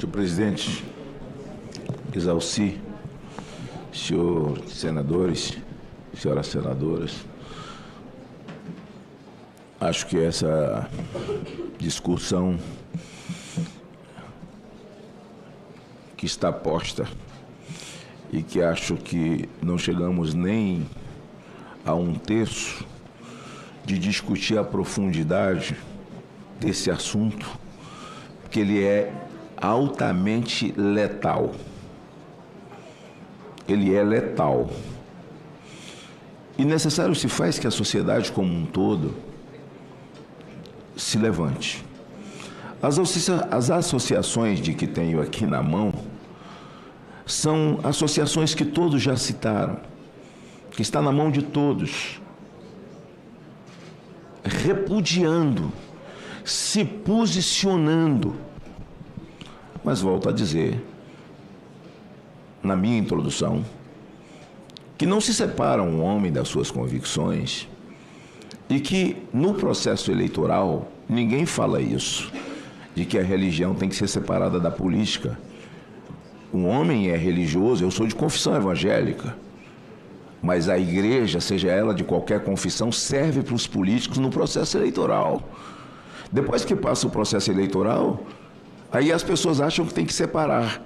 Senhor presidente, Exalci, senhores senadores, senhoras senadoras, acho que essa discussão que está posta e que acho que não chegamos nem a um terço de discutir a profundidade desse assunto, porque ele é altamente letal. Ele é letal. E necessário se faz que a sociedade como um todo se levante. As associações de que tenho aqui na mão são associações que todos já citaram, que está na mão de todos, repudiando, se posicionando. Mas volto a dizer, na minha introdução, que não se separa um homem das suas convicções e que no processo eleitoral ninguém fala isso, de que a religião tem que ser separada da política. Um homem é religioso, eu sou de confissão evangélica, mas a igreja, seja ela de qualquer confissão, serve para os políticos no processo eleitoral. Depois que passa o processo eleitoral, aí as pessoas acham que tem que separar.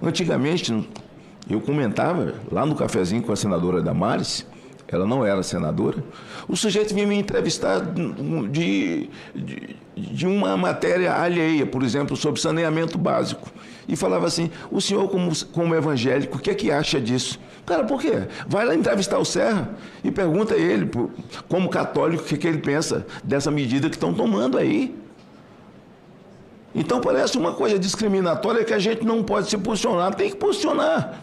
Antigamente, eu comentava lá no cafezinho com a senadora Damares, ela não era senadora, o sujeito vinha me entrevistar de uma matéria alheia, por exemplo, sobre saneamento básico, e falava assim: o senhor, como evangélico, o que é que acha disso? Cara, por quê? Vai lá entrevistar o Serra e pergunta a ele, como católico, o que ele pensa dessa medida que estão tomando aí. Então parece uma coisa discriminatória que a gente não pode se posicionar, tem que posicionar.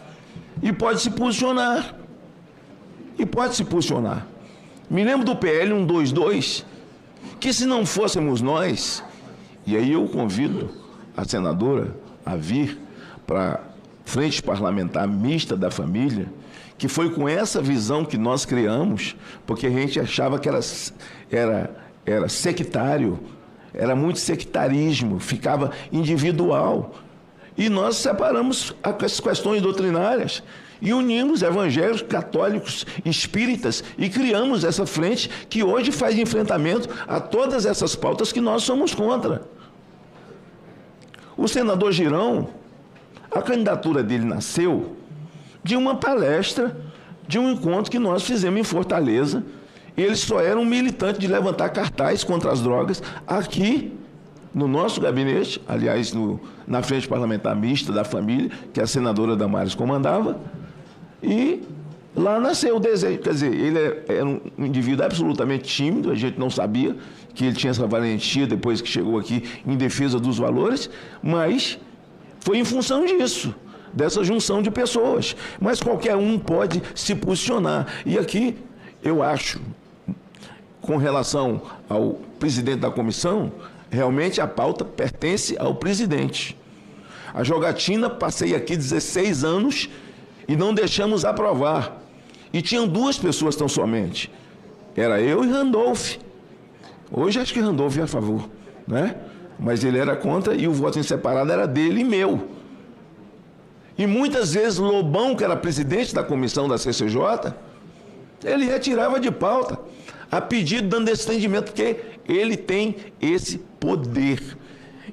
E pode se posicionar. E pode se posicionar. Me lembro do PL 122, que se não fôssemos nós, e aí eu convido a senadora a vir para a Frente Parlamentar Mista da Família, que foi com essa visão que nós criamos, porque a gente achava que era sectário, era muito sectarismo, ficava individual. E nós separamos as questões doutrinárias e unimos evangélicos, católicos, espíritas e criamos essa frente que hoje faz enfrentamento a todas essas pautas que nós somos contra. O senador Girão, a candidatura dele nasceu de uma palestra, de um encontro que nós fizemos em Fortaleza. Ele só era um militante de levantar cartaz contra as drogas aqui no nosso gabinete, aliás, na Frente Parlamentar Mista da Família, que a senadora Damares comandava, e lá nasceu o desejo. Quer dizer, ele era um indivíduo absolutamente tímido, a gente não sabia que ele tinha essa valentia depois que chegou aqui em defesa dos valores, mas foi em função disso, dessa junção de pessoas. Mas qualquer um pode se posicionar. E aqui, eu acho, com relação ao presidente da comissão, realmente a pauta pertence ao presidente. A jogatina, passei aqui 16 anos e não deixamos aprovar. E tinham duas pessoas tão somente. Era eu e Randolph. Hoje acho que Randolph é a favor, né? Mas ele era contra e o voto em separado era dele e meu. E muitas vezes Lobão, que era presidente da comissão da CCJ, ele retirava de pauta, a pedido, dando esse entendimento, porque ele tem esse poder.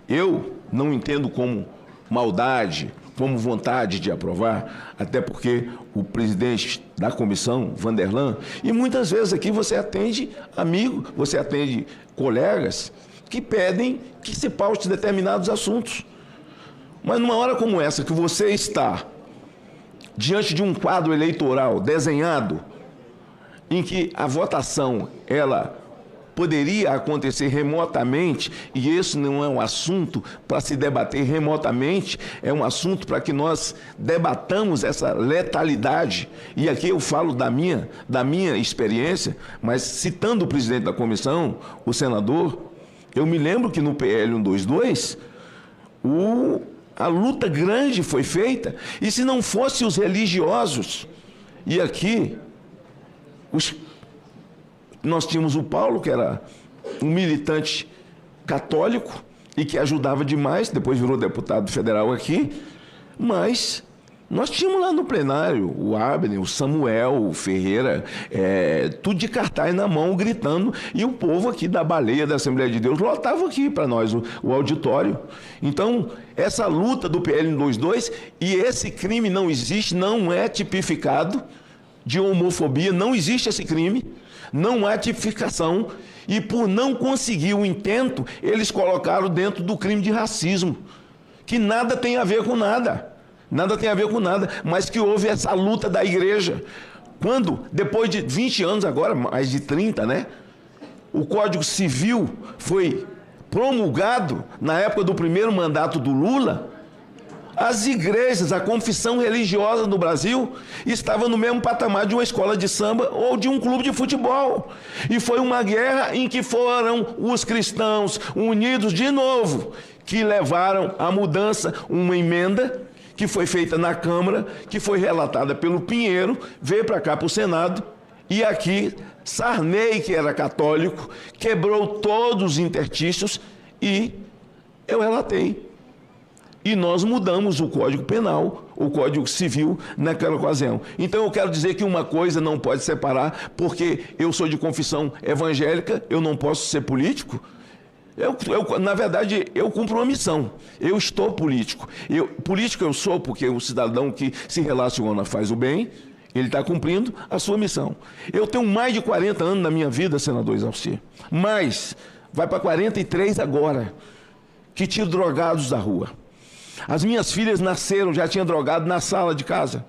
Eu não entendo como maldade, como vontade de aprovar, até porque o presidente da comissão, Vanderlan, e muitas vezes aqui você atende amigo, você atende colegas que pedem que se paute determinados assuntos. Mas numa hora como essa, que você está diante de um quadro eleitoral desenhado, em que a votação, ela poderia acontecer remotamente, e esse não é um assunto para se debater remotamente, é um assunto para que nós debatamos essa letalidade. E aqui eu falo da minha experiência, mas citando o presidente da comissão, o senador, eu me lembro que no PL 122, a luta grande foi feita, e se não fossem os religiosos, e aqui nós tínhamos o Paulo, que era um militante católico, e que ajudava demais, depois virou deputado federal aqui, mas nós tínhamos lá no plenário o Abner, o Samuel, o Ferreira, tudo de cartaz na mão, gritando, e o povo aqui da Baleia, da Assembleia de Deus, lotava aqui para nós o auditório. Então, essa luta do PL 122, e esse crime não existe, não é tipificado de homofobia, não existe esse crime, não há tipificação, e por não conseguir o intento, eles colocaram dentro do crime de racismo, que nada tem a ver com nada. Nada tem a ver com nada, mas que houve essa luta da igreja. Quando, depois de 20 anos agora, mais de 30, né? O Código Civil foi promulgado na época do primeiro mandato do Lula, as igrejas, a confissão religiosa no Brasil estava no mesmo patamar de uma escola de samba ou de um clube de futebol. E foi uma guerra em que foram os cristãos unidos de novo, que levaram à mudança, uma emenda que foi feita na Câmara, que foi relatada pelo Pinheiro, veio para cá para o Senado, e aqui Sarney, que era católico, quebrou todos os interstícios e eu relatei. E nós mudamos o Código Penal, o Código Civil naquela ocasião. Então eu quero dizer que uma coisa não pode separar, porque eu sou de confissão evangélica, eu não posso ser político. Na verdade, eu cumpro uma missão. Eu estou político. Político eu sou porque o cidadão que se relaciona faz o bem, ele está cumprindo a sua missão. Eu tenho mais de 40 anos na minha vida, senador Exaustir. Mas vai para 43 agora, que tiro drogados da rua. As minhas filhas nasceram, já tinha drogado na sala de casa.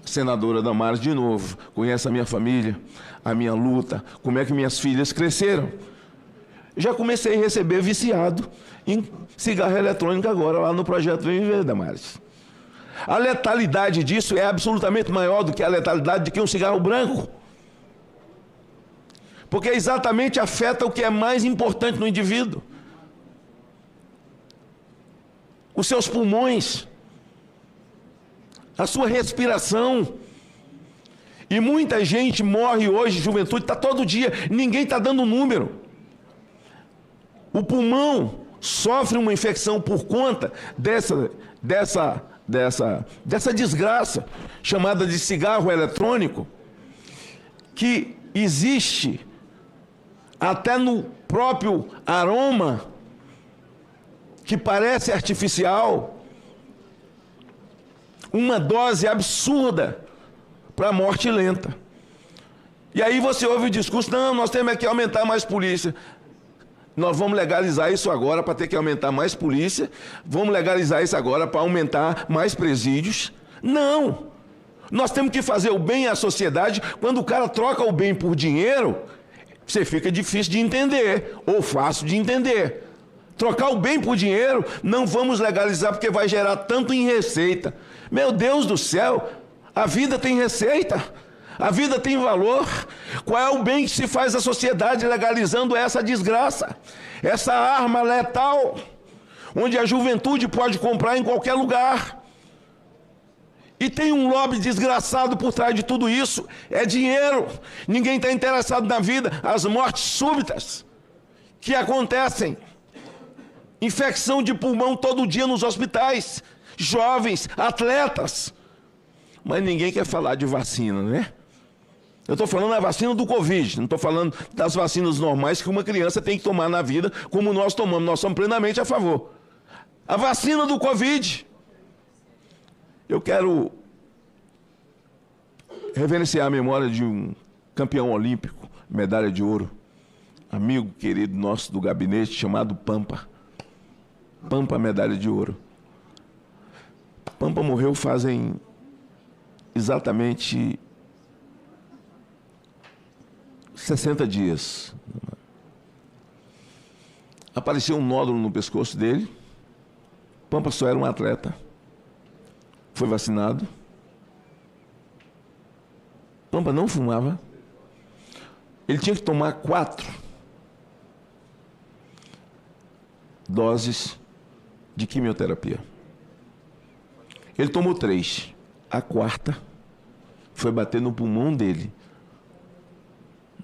Senadora Damares, de novo, conhece a minha família, a minha luta, como é que minhas filhas cresceram. Já comecei a receber viciado em cigarro eletrônico agora, lá no Projeto Vem Viver, Damares. A letalidade disso é absolutamente maior do que a letalidade de que um cigarro branco. Porque exatamente afeta o que é mais importante no indivíduo. Os seus pulmões, a sua respiração. E muita gente morre hoje, juventude, está todo dia, ninguém está dando número. O pulmão sofre uma infecção por conta dessa desgraça chamada de cigarro eletrônico, que existe até no próprio aroma, que parece artificial, uma dose absurda para a morte lenta. E aí você ouve o discurso, não, nós temos que aumentar mais polícia. Nós vamos legalizar isso agora para ter que aumentar mais polícia, vamos legalizar isso agora para aumentar mais presídios. Não! Nós temos que fazer o bem à sociedade. Quando o cara troca o bem por dinheiro, você fica difícil de entender, ou fácil de entender. Trocar o bem por dinheiro, não vamos legalizar porque vai gerar tanto em receita. Meu Deus do céu, a vida tem receita, a vida tem valor. Qual é o bem que se faz à sociedade legalizando essa desgraça? Essa arma letal, onde a juventude pode comprar em qualquer lugar. E tem um lobby desgraçado por trás de tudo isso. É dinheiro. Ninguém está interessado na vida. As mortes súbitas que acontecem. Infecção de pulmão todo dia nos hospitais. Jovens, atletas. Mas ninguém quer falar de vacina, né? Eu estou falando da vacina do Covid. Não estou falando das vacinas normais que uma criança tem que tomar na vida, como nós tomamos. Nós somos plenamente a favor. A vacina do Covid. Eu quero reverenciar a memória de um campeão olímpico, medalha de ouro, amigo querido nosso do gabinete, chamado Pampa. Pampa, medalha de ouro. Pampa morreu fazem exatamente 60 dias. Apareceu um nódulo no pescoço dele. Pampa só era um atleta. Foi vacinado. Pampa não fumava. Ele tinha que tomar 4 doses de quimioterapia. Ele tomou 3. A 4ª foi bater no pulmão dele,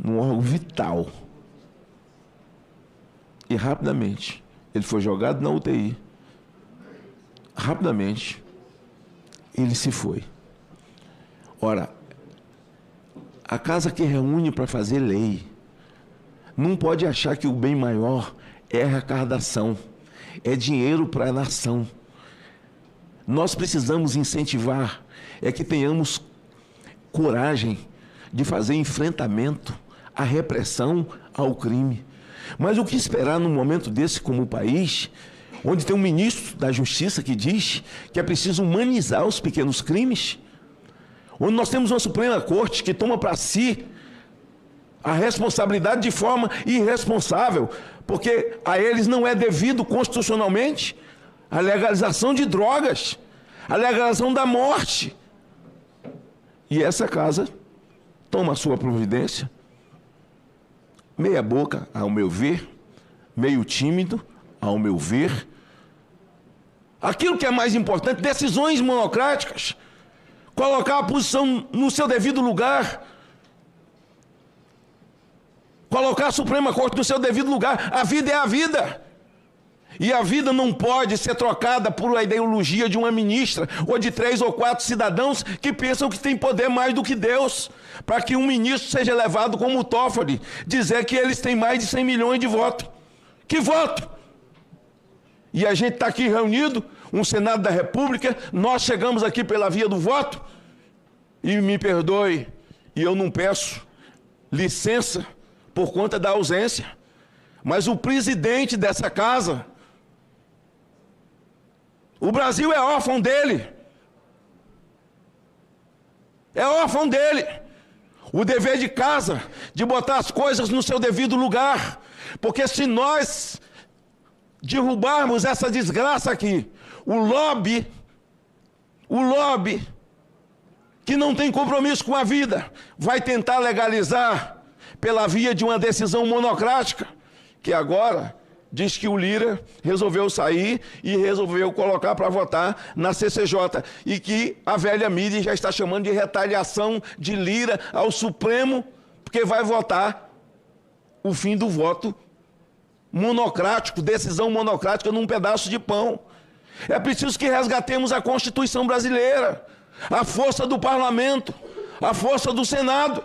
num órgão vital. E rapidamente Ele foi jogado na UTI. Rapidamente, ele se foi. Ora, a casa que reúne para fazer lei não pode achar que o bem maior é arrecadação, é dinheiro para a nação. Nós precisamos incentivar, é que tenhamos coragem de fazer enfrentamento à repressão, ao crime. Mas o que esperar num momento desse como o país, onde tem um ministro da Justiça que diz que é preciso humanizar os pequenos crimes, onde nós temos uma Suprema Corte que toma para si a responsabilidade de forma irresponsável, porque a eles não é devido constitucionalmente a legalização de drogas, a legalização da morte. E essa casa toma a sua providência, meia boca, ao meu ver, meio tímido, ao meu ver. Aquilo que é mais importante, decisões monocráticas, colocar a posição no seu devido lugar, colocar a Suprema Corte no seu devido lugar. A vida é a vida. E a vida não pode ser trocada por a ideologia de uma ministra ou de 3 ou 4 cidadãos que pensam que tem poder mais do que Deus, para que um ministro seja levado como o Toffoli, dizer que eles têm mais de 100 milhões de votos. Que voto? E a gente está aqui reunido, um Senado da República, nós chegamos aqui pela via do voto, e me perdoe, e eu não peço licença por conta da ausência, mas o presidente dessa casa, o Brasil é órfão dele. É órfão dele. O dever de casa, de botar as coisas no seu devido lugar. Porque se nós derrubarmos essa desgraça aqui, o lobby, que não tem compromisso com a vida, vai tentar legalizar pela via de uma decisão monocrática, que agora diz que o Lira resolveu sair e resolveu colocar para votar na CCJ, e que a velha mídia já está chamando de retaliação de Lira ao Supremo, porque vai votar o fim do voto monocrático, decisão monocrática num pedaço de pão. É preciso que resgatemos a Constituição brasileira, a força do parlamento, a força do Senado.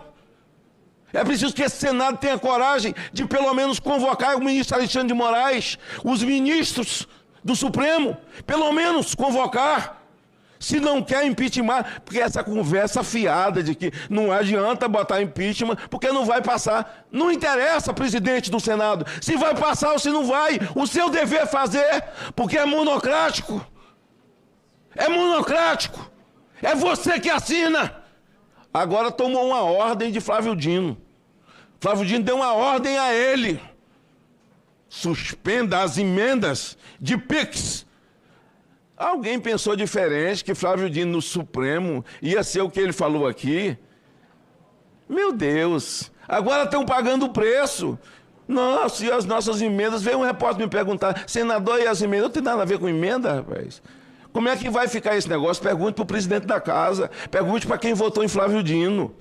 É preciso que esse Senado tenha coragem de pelo menos convocar o ministro Alexandre de Moraes, os ministros do Supremo, pelo menos convocar. Se não quer impeachment, porque essa conversa fiada de que não adianta botar impeachment, porque não vai passar. Não interessa, presidente do Senado, se vai passar ou se não vai. O seu dever é fazer, porque é monocrático. É monocrático. É você que assina. Agora tomou uma ordem de Flávio Dino. Flávio Dino deu uma ordem a ele. Suspenda as emendas de PIX. Alguém pensou diferente, que Flávio Dino no Supremo ia ser o que ele falou aqui? Meu Deus, agora estão pagando o preço. Nossa, e as nossas emendas? Veio um repórter me perguntar, senador, e as emendas? Não tem nada a ver com emenda, rapaz. Como é que vai ficar esse negócio? Pergunte para o presidente da casa, pergunte para quem votou em Flávio Dino,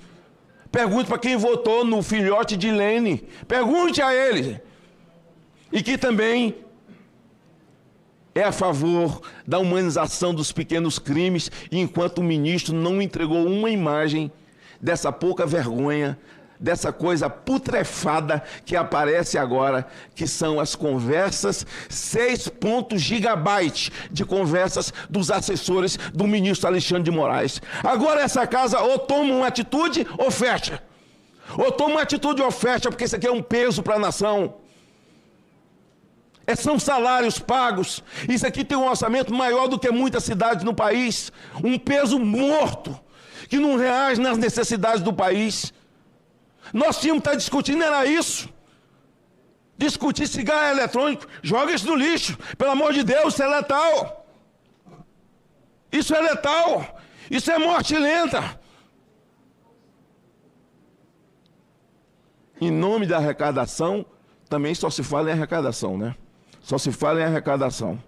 pergunte para quem votou no filhote de Lene, pergunte a ele. E que também é a favor da humanização dos pequenos crimes, enquanto o ministro não entregou uma imagem dessa pouca vergonha, dessa coisa putrefada que aparece agora, que são as conversas, 6 gigabytes de conversas dos assessores do ministro Alexandre de Moraes. Agora essa casa ou toma uma atitude ou fecha. Ou toma uma atitude ou fecha, porque isso aqui é um peso para a nação. São salários pagos. Isso aqui tem um orçamento maior do que muitas cidades no país. Um peso morto, que não reage nas necessidades do país. Nós tínhamos que estar discutindo, era isso. Discutir cigarro eletrônico, joga isso no lixo. Pelo amor de Deus, isso é letal. Isso é letal. Isso é morte lenta. Em nome da arrecadação, também só se fala em arrecadação, né? Só se fala em arrecadação.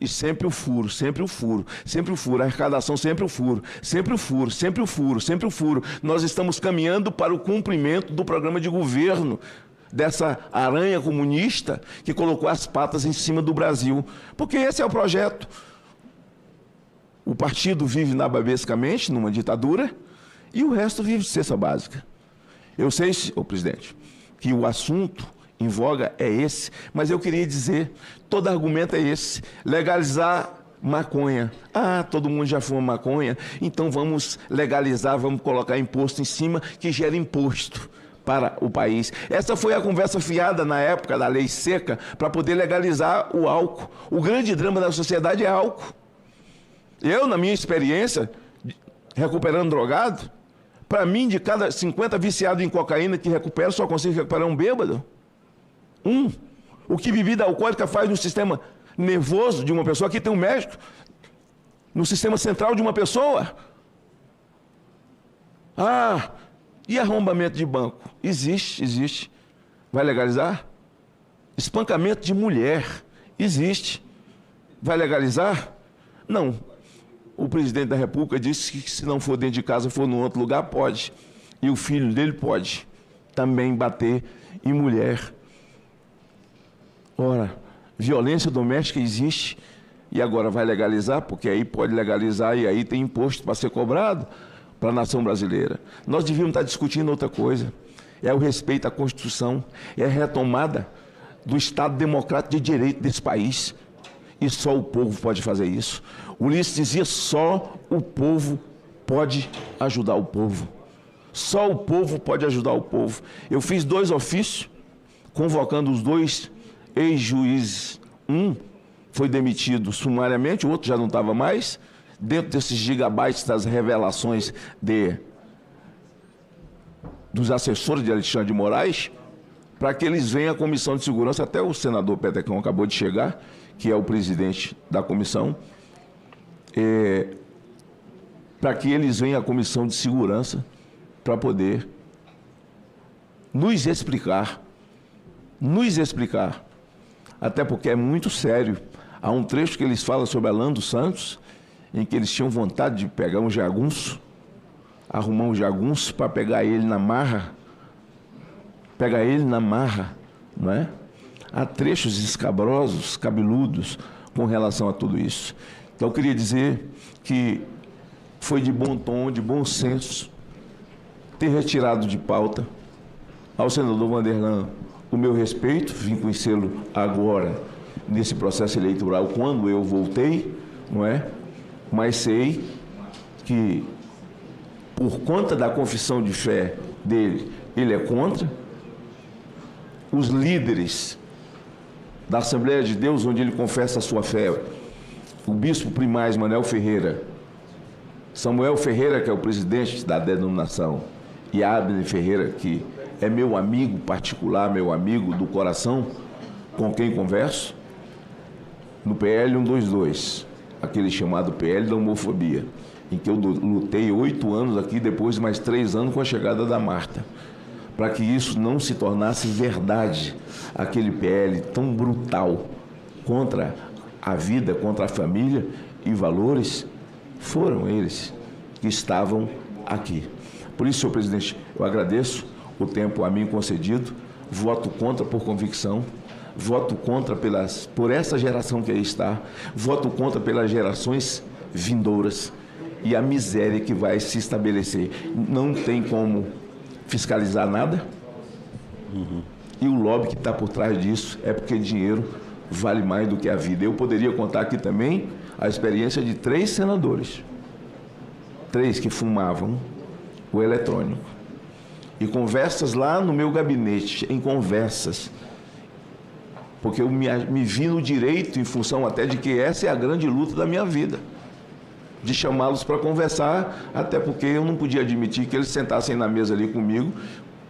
E sempre o furo, sempre o furo, sempre o furo, a arrecadação sempre o furo, sempre o furo, sempre o furo, sempre o furo. Nós estamos caminhando para o cumprimento do programa de governo dessa aranha comunista que colocou as patas em cima do Brasil. Porque esse é o projeto. O partido vive nababescamente, numa ditadura, e o resto vive de cesta básica. Eu sei, senhor presidente, que o assunto em voga é esse, mas eu queria dizer, todo argumento é esse, legalizar maconha. Ah, todo mundo já fuma maconha, então vamos legalizar, vamos colocar imposto em cima que gera imposto para o país. Essa foi a conversa fiada na época da lei seca para poder legalizar o álcool. O grande drama da sociedade é álcool. Eu, na minha experiência, recuperando drogado, para mim, de cada 50 viciados em cocaína que recupero, só consigo recuperar um bêbado. O que bebida alcoólica faz no sistema nervoso de uma pessoa, aqui tem um médico, no sistema central de uma pessoa. Ah, e arrombamento de banco? Existe. Vai legalizar? Espancamento de mulher? Existe. Vai legalizar? Não. O presidente da República disse que se não for dentro de casa, for num outro lugar, pode. E o filho dele pode também bater em mulher. Ora, violência doméstica existe e agora vai legalizar, porque aí pode legalizar e aí tem imposto para ser cobrado para a nação brasileira. Nós devíamos estar discutindo outra coisa. É o respeito à Constituição, é a retomada do Estado democrático de direito desse país. E só o povo pode fazer isso. Ulisses dizia, só o povo pode ajudar o povo. Só o povo pode ajudar o povo. Eu fiz 2 ofícios, convocando os 2 ex-juízes. Um foi demitido sumariamente, o outro já não estava mais, dentro desses gigabytes das revelações dos assessores de Alexandre de Moraes, para que eles venham à Comissão de Segurança, até o senador Petecão acabou de chegar, que é o presidente da comissão, para que eles venham à Comissão de Segurança para poder nos explicar, até porque é muito sério. Há um trecho que eles falam sobre Alan dos Santos, em que eles tinham vontade de pegar um jagunço, arrumar um jagunço para pegar ele na marra, não é? Há trechos escabrosos, cabeludos, com relação a tudo isso. Então, eu queria dizer que foi de bom tom, de bom senso, ter retirado de pauta ao senador Vanderlan o meu respeito, vim conhecê-lo agora, nesse processo eleitoral, quando eu voltei, não é? Mas sei que, por conta da confissão de fé dele, ele é contra. Os líderes da Assembleia de Deus, onde ele confessa a sua fé, o bispo primaz Manuel Ferreira, Samuel Ferreira, que é o presidente da denominação, e Abner Ferreira, que é meu amigo particular, meu amigo do coração, com quem converso, no PL 122, aquele chamado PL da homofobia, em que eu lutei 8 anos aqui, depois mais 3 anos com a chegada da Marta, para que isso não se tornasse verdade, aquele PL tão brutal contra a vida, contra a família e valores, foram eles que estavam aqui. Por isso, senhor presidente, eu agradeço o tempo a mim concedido, voto contra por convicção, voto contra por essa geração que aí está, voto contra pelas gerações vindouras e a miséria que vai se estabelecer. Não tem como fiscalizar nada, e o lobby que está por trás disso é porque dinheiro vale mais do que a vida. Eu poderia contar aqui também a experiência de 3 senadores, 3 que fumavam o eletrônico, e conversas lá no meu gabinete, em conversas, porque eu me vi no direito, em função até de que essa é a grande luta da minha vida, de chamá-los para conversar, até porque eu não podia admitir que eles sentassem na mesa ali comigo,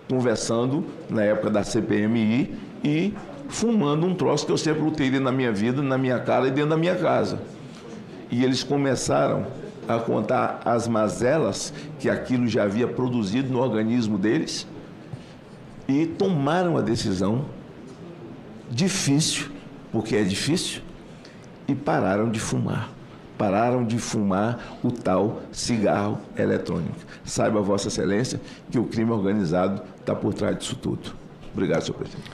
conversando na época da CPMI e fumando um troço que eu sempre lutei dentro da minha vida, na minha cara e dentro da minha casa. E eles começaram a contar as mazelas que aquilo já havia produzido no organismo deles e tomaram a decisão difícil, porque é difícil, e pararam de fumar. Pararam de fumar o tal cigarro eletrônico. Saiba, Vossa Excelência, que o crime organizado está por trás disso tudo. Obrigado, senhor presidente.